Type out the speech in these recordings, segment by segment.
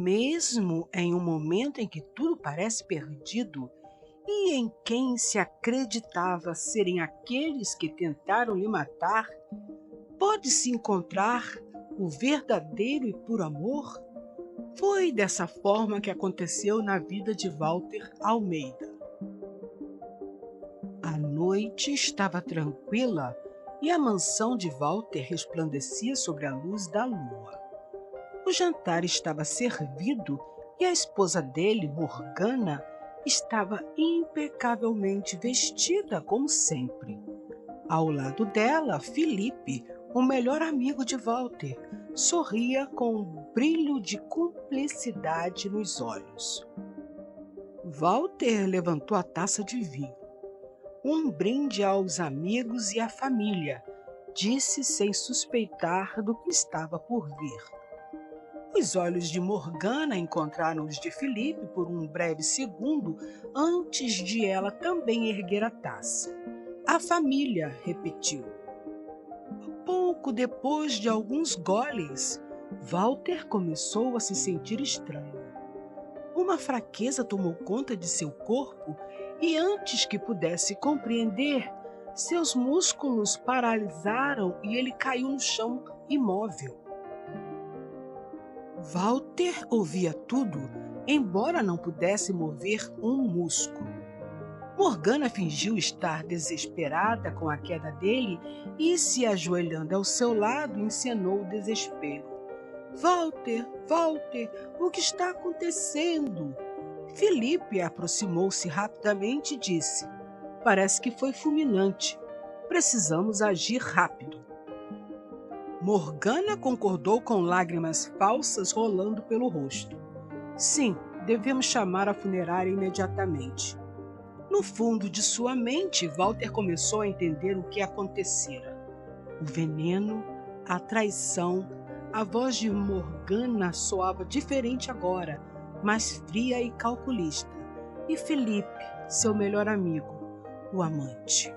Mesmo em um momento em que tudo parece perdido e em quem se acreditava serem aqueles que tentaram lhe matar, pode-se encontrar o verdadeiro e puro amor? Foi dessa forma que aconteceu na vida de Walter Almeida. A noite estava tranquila e a mansão de Walter resplandecia sobre a luz da lua. O jantar estava servido e a esposa dele, Morgana, estava impecavelmente vestida como sempre. Ao lado dela, Felipe, o melhor amigo de Walter, sorria com um brilho de cumplicidade nos olhos. Walter levantou a taça de vinho. Um brinde aos amigos e à família, disse sem suspeitar do que estava por vir. Os olhos de Morgana encontraram os de Felipe por um breve segundo antes de ela também erguer a taça. A família, repetiu. Pouco depois de alguns goles, Walter começou a se sentir estranho. Uma fraqueza tomou conta de seu corpo e antes que pudesse compreender, seus músculos paralisaram e ele caiu no chão imóvel. Walter ouvia tudo, embora não pudesse mover um músculo. Morgana fingiu estar desesperada com a queda dele e, se ajoelhando ao seu lado, encenou o desespero. Walter, Walter, o que está acontecendo? Felipe aproximou-se rapidamente e disse: parece que foi fulminante. Precisamos agir rápido. Morgana concordou com lágrimas falsas rolando pelo rosto. Sim, devemos chamar a funerária imediatamente. No fundo de sua mente, Walter começou a entender o que acontecera. O veneno, a traição, a voz de Morgana soava diferente agora, mais fria e calculista. E Felipe, seu melhor amigo, o amante.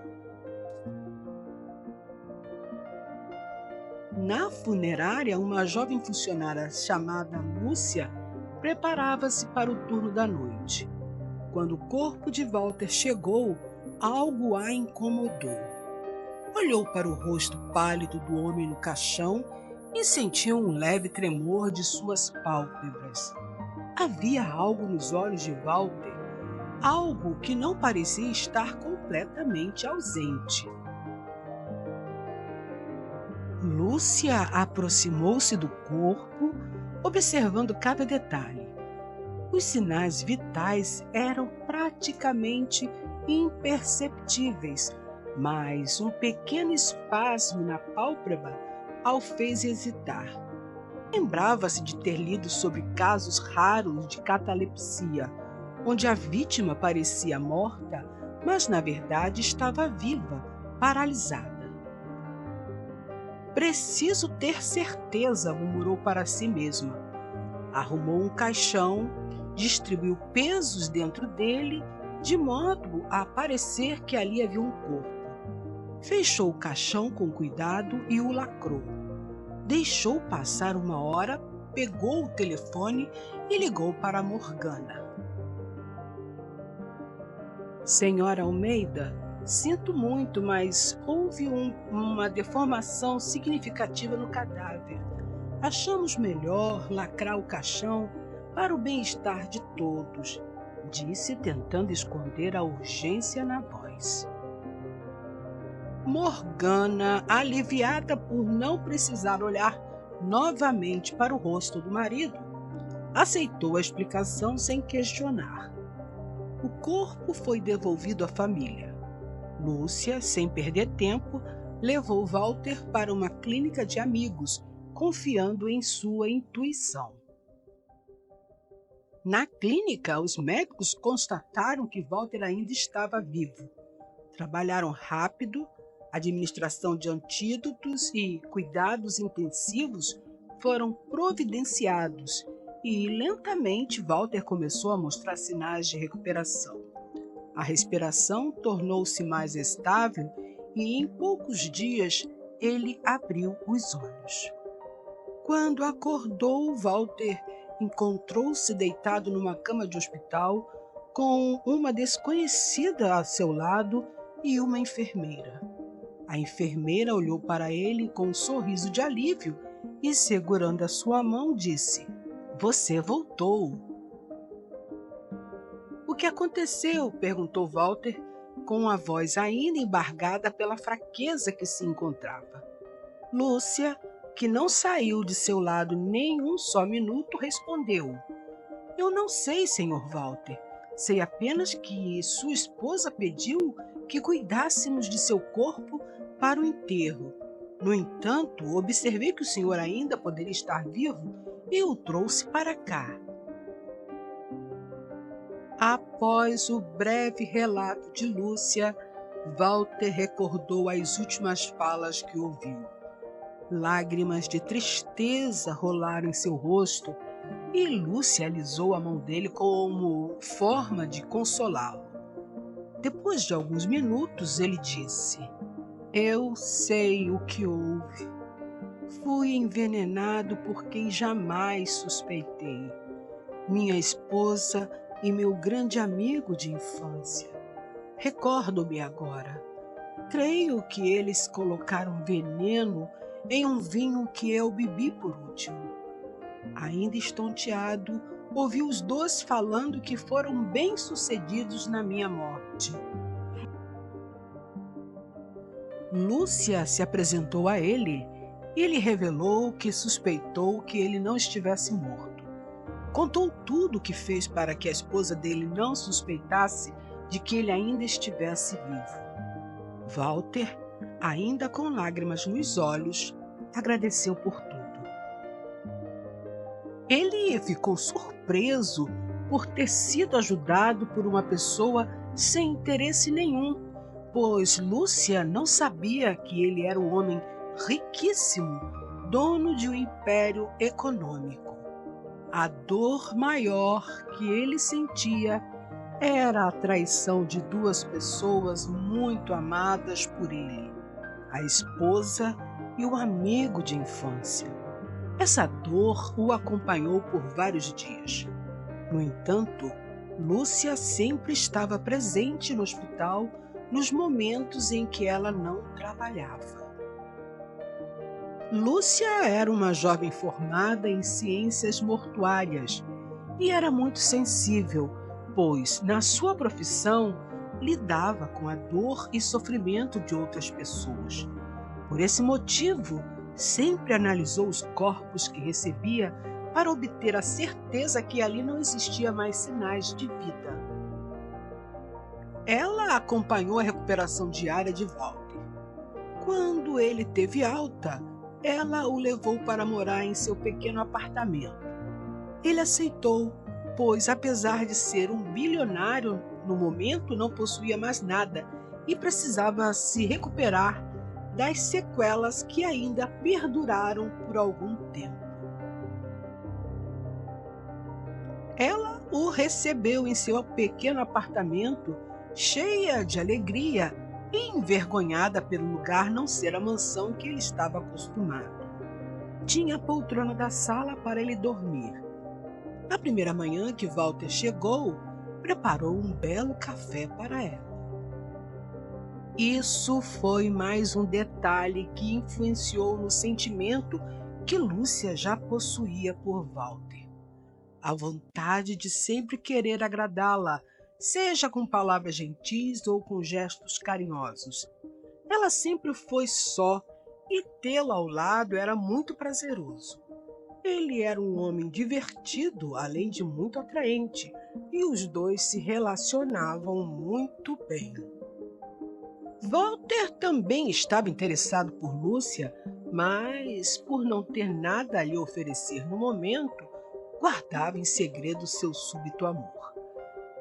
Na funerária, uma jovem funcionária chamada Lúcia preparava-se para o turno da noite. Quando o corpo de Walter chegou, algo a incomodou. Olhou para o rosto pálido do homem no caixão e sentiu um leve tremor de suas pálpebras. Havia algo nos olhos de Walter, algo que não parecia estar completamente ausente. Lúcia aproximou-se do corpo, observando cada detalhe. Os sinais vitais eram praticamente imperceptíveis, mas um pequeno espasmo na pálpebra a fez hesitar. Lembrava-se de ter lido sobre casos raros de catalepsia, onde a vítima parecia morta, mas na verdade estava viva, paralisada. Preciso ter certeza, murmurou para si mesma. Arrumou um caixão, distribuiu pesos dentro dele, de modo a parecer que ali havia um corpo. Fechou o caixão com cuidado e o lacrou. Deixou passar uma hora, pegou o telefone e ligou para Morgana. Senhora Almeida, sinto muito, mas houve uma deformação significativa no cadáver. Achamos melhor lacrar o caixão para o bem-estar de todos, disse, tentando esconder a urgência na voz. Morgana, aliviada por não precisar olhar novamente para o rosto do marido, aceitou a explicação sem questionar. O corpo foi devolvido à família. Lúcia, sem perder tempo, levou Walter para uma clínica de amigos, confiando em sua intuição. Na clínica, os médicos constataram que Walter ainda estava vivo. Trabalharam rápido, administração de antídotos e cuidados intensivos foram providenciados e, lentamente, Walter começou a mostrar sinais de recuperação. A respiração tornou-se mais estável e, em poucos dias, ele abriu os olhos. Quando acordou, Walter encontrou-se deitado numa cama de hospital com uma desconhecida a seu lado e uma enfermeira. A enfermeira olhou para ele com um sorriso de alívio e, segurando a sua mão, disse: "Você voltou." "O que aconteceu?" perguntou Walter, com a voz ainda embargada pela fraqueza que se encontrava. Lúcia, que não saiu de seu lado nem um só minuto, respondeu: "Eu não sei, Sr. Walter. Sei apenas que sua esposa pediu que cuidássemos de seu corpo para o enterro. No entanto, observei que o senhor ainda poderia estar vivo e o trouxe para cá." Após o breve relato de Lúcia, Walter recordou as últimas falas que ouviu. Lágrimas de tristeza rolaram em seu rosto e Lúcia alisou a mão dele como forma de consolá-lo. Depois de alguns minutos, ele disse: "Eu sei o que houve. Fui envenenado por quem jamais suspeitei. Minha esposa e meu grande amigo de infância. Recordo-me agora. Creio que eles colocaram veneno em um vinho que eu bebi por último." Ainda estonteado, ouvi os dois falando que foram bem-sucedidos na minha morte. Lúcia se apresentou a ele e lhe revelou que suspeitou que ele não estivesse morto. Contou tudo o que fez para que a esposa dele não suspeitasse de que ele ainda estivesse vivo. Walter, ainda com lágrimas nos olhos, agradeceu por tudo. Ele ficou surpreso por ter sido ajudado por uma pessoa sem interesse nenhum, pois Lúcia não sabia que ele era um homem riquíssimo, dono de um império econômico. A dor maior que ele sentia era a traição de duas pessoas muito amadas por ele, a esposa e o amigo de infância. Essa dor o acompanhou por vários dias. No entanto, Lúcia sempre estava presente no hospital nos momentos em que ela não trabalhava. Lúcia era uma jovem formada em ciências mortuárias e era muito sensível, pois, na sua profissão, lidava com a dor e sofrimento de outras pessoas. Por esse motivo, sempre analisou os corpos que recebia para obter a certeza que ali não existia mais sinais de vida. Ela acompanhou a recuperação diária de Walter. Quando ele teve alta, ela o levou para morar em seu pequeno apartamento. Ele aceitou, pois, apesar de ser um bilionário, no momento não possuía mais nada e precisava se recuperar das sequelas que ainda perduraram por algum tempo. Ela o recebeu em seu pequeno apartamento, cheia de alegria e envergonhada pelo lugar não ser a mansão que ele estava acostumado. Tinha a poltrona da sala para ele dormir. Na primeira manhã que Walter chegou, preparou um belo café para ela. Isso foi mais um detalhe que influenciou no sentimento que Lúcia já possuía por Walter. A vontade de sempre querer agradá-la, seja com palavras gentis ou com gestos carinhosos. Ela sempre foi só e tê-lo ao lado era muito prazeroso. Ele era um homem divertido, além de muito atraente, e os dois se relacionavam muito bem. Walter também estava interessado por Lúcia, mas, por não ter nada a lhe oferecer no momento, guardava em segredo seu súbito amor.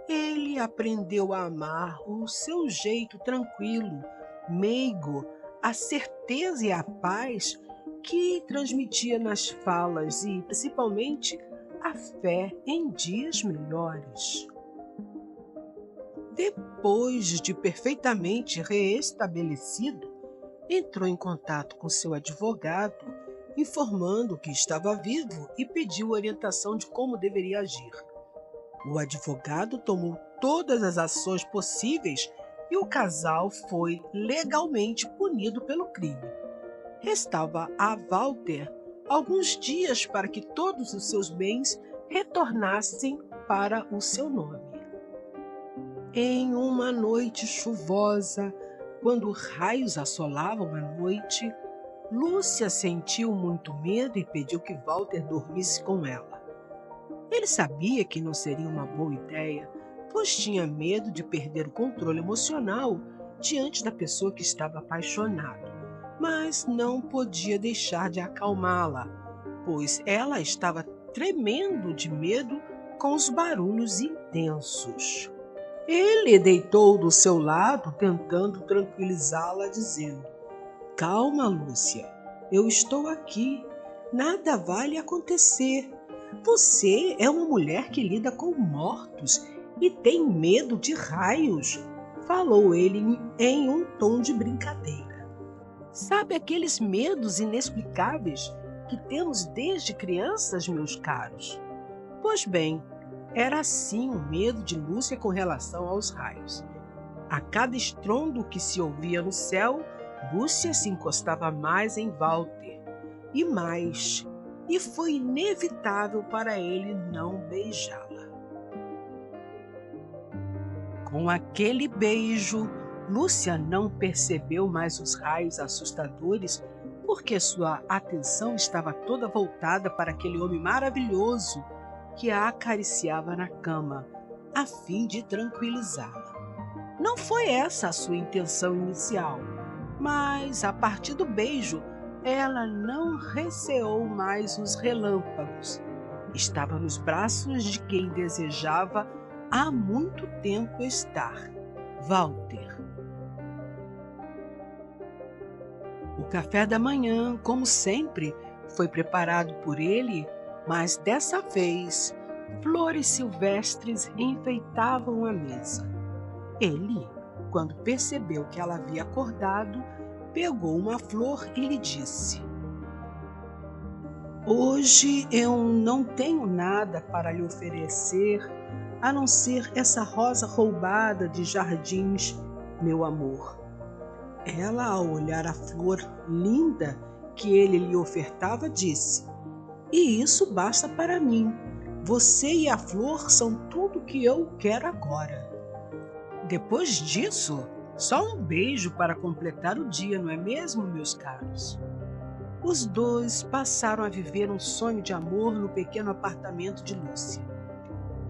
Ele aprendeu a amar o seu jeito tranquilo, meigo, a certeza e a paz que transmitia nas falas e, principalmente, a fé em dias melhores. Depois de perfeitamente reestabelecido, entrou em contato com seu advogado informando que estava vivo e pediu orientação de como deveria agir. O advogado tomou todas as ações possíveis e o casal foi legalmente punido pelo crime. Restava a Walter alguns dias para que todos os seus bens retornassem para o seu nome. Em uma noite chuvosa, quando raios assolavam a noite, Lúcia sentiu muito medo e pediu que Walter dormisse com ela. Ele sabia que não seria uma boa ideia, pois tinha medo de perder o controle emocional diante da pessoa que estava apaixonado, mas não podia deixar de acalmá-la, pois ela estava tremendo de medo com os barulhos intensos. Ele deitou do seu lado, tentando tranquilizá-la, dizendo: "Calma, Lúcia, eu estou aqui. Nada vai lhe acontecer. Você é uma mulher que lida com mortos e tem medo de raios", falou ele em um tom de brincadeira. Sabe aqueles medos inexplicáveis que temos desde crianças, meus caros? Pois bem, era assim o medo de Lúcia com relação aos raios. A cada estrondo que se ouvia no céu, Lúcia se encostava mais em Walter, e mais, e foi inevitável para ele não beijá-la. Com aquele beijo, Lúcia não percebeu mais os raios assustadores, porque sua atenção estava toda voltada para aquele homem maravilhoso que a acariciava na cama, a fim de tranquilizá-la. Não foi essa a sua intenção inicial, mas a partir do beijo, ela não receou mais os relâmpagos. Estava nos braços de quem desejava há muito tempo estar, Walter. O café da manhã, como sempre, foi preparado por ele, mas dessa vez, flores silvestres enfeitavam a mesa. Ele, quando percebeu que ela havia acordado, pegou uma flor e lhe disse: "Hoje eu não tenho nada para lhe oferecer, a não ser essa rosa roubada de jardins, meu amor." Ela, ao olhar a flor linda que ele lhe ofertava, disse: "E isso basta para mim. Você e a flor são tudo que eu quero agora." Depois disso, só um beijo para completar o dia, não é mesmo, meus caros? Os dois passaram a viver um sonho de amor no pequeno apartamento de Lúcia.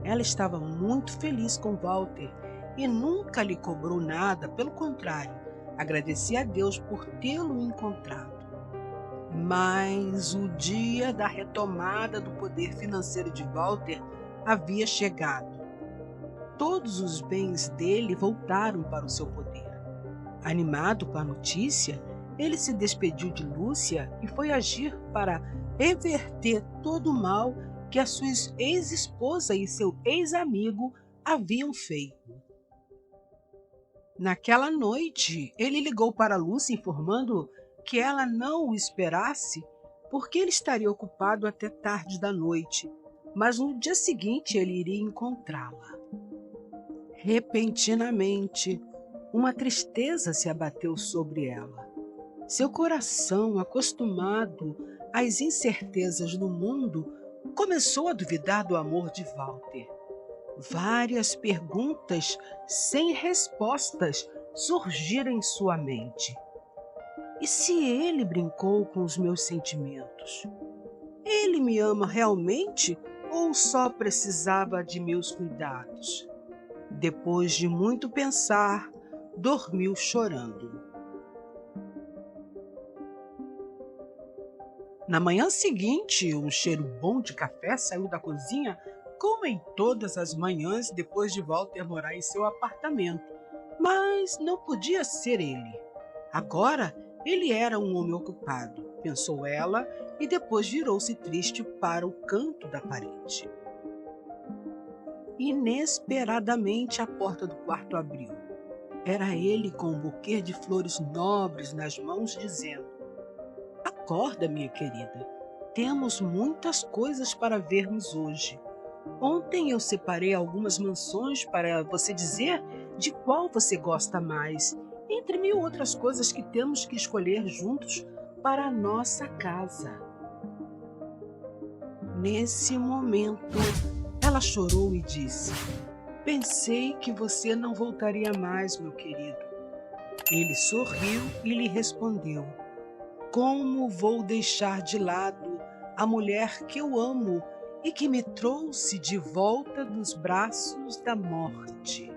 Ela estava muito feliz com Walter e nunca lhe cobrou nada, pelo contrário, agradecia a Deus por tê-lo encontrado. Mas o dia da retomada do poder financeiro de Walter havia chegado. Todos os bens dele voltaram para o seu poder. Animado com a notícia, ele se despediu de Lúcia e foi agir para reverter todo o mal que a sua ex-esposa e seu ex-amigo haviam feito. Naquela noite, ele ligou para Lúcia informando que ela não o esperasse porque ele estaria ocupado até tarde da noite, mas no dia seguinte ele iria encontrá-la. Repentinamente, uma tristeza se abateu sobre ela. Seu coração, acostumado às incertezas do mundo, começou a duvidar do amor de Walter. Várias perguntas sem respostas surgiram em sua mente. E se ele brincou com os meus sentimentos? Ele me ama realmente ou só precisava de meus cuidados? Depois de muito pensar, dormiu chorando. Na manhã seguinte, um cheiro bom de café saiu da cozinha, como em todas as manhãs depois de Walter morar em seu apartamento. Mas não podia ser ele. Agora ele era um homem ocupado, pensou ela, e depois virou-se triste para o canto da parede. Inesperadamente a porta do quarto abriu. Era ele com um buquê de flores nobres nas mãos, dizendo: Acorda, minha querida. Temos muitas coisas para vermos hoje. Ontem eu separei algumas mansões para você dizer de qual você gosta mais, entre mil outras coisas que temos que escolher juntos para a nossa casa. Nesse momento, ela chorou e disse: Pensei que você não voltaria mais, meu querido. Ele sorriu e lhe respondeu: Como vou deixar de lado a mulher que eu amo e que me trouxe de volta dos braços da morte?